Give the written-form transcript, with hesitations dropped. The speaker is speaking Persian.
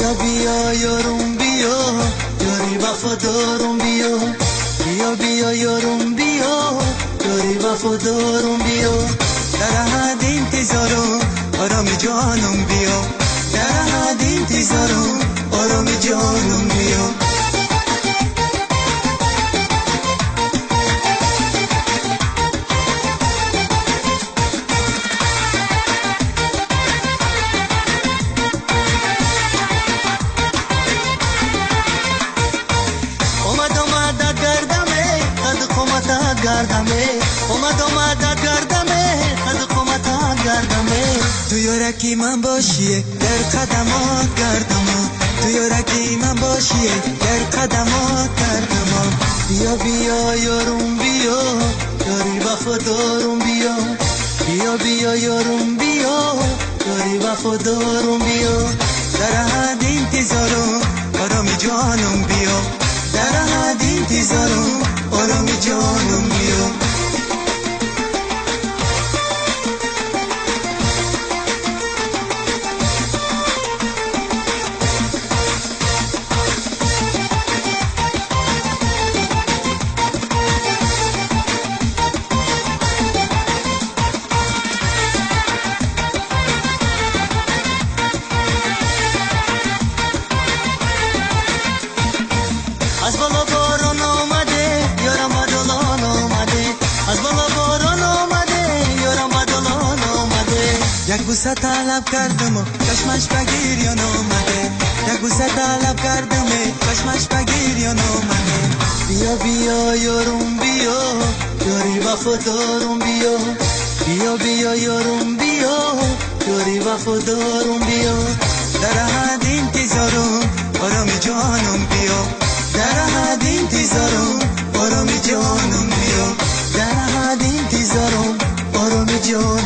بیا بیا یارم بیا، یاری وفادارم بیا. بیا بیا یارم بیا، یاری وفادارم بیا. در حد انتظارم آرام جانم بیا، در حد انتظارم آرام جانم بیا. تو یارکی من باشیه در قدمات گردم، تو یارکی من باشیه در قدمات گردم. بیا بیا یارم بیا، یاری وفادارم بیا. بیا بیا یارم بیا، یاری وفادارم بیا. در حد انتظارم آرام جانم بیا، در حد انتظارم آرام جانم بیا. از بالا باران آمده یارم بدلان آمده، از بالا باران آمده یارم بدلان آمده. یک بوسه طلب کردم و چشمش بگیریان آمده، یک بوسه طلب کردم چشمش بگیریان آمده. بیا بیا یارم بیا، یاری وفادارم بیا. بیا بیا یارم بیا، یاری وفادارم بیا. در حد انتظارم آرام جانم بیا، در حد انتظارم آرام جانم بیا، در حد انتظارم آرام جانم.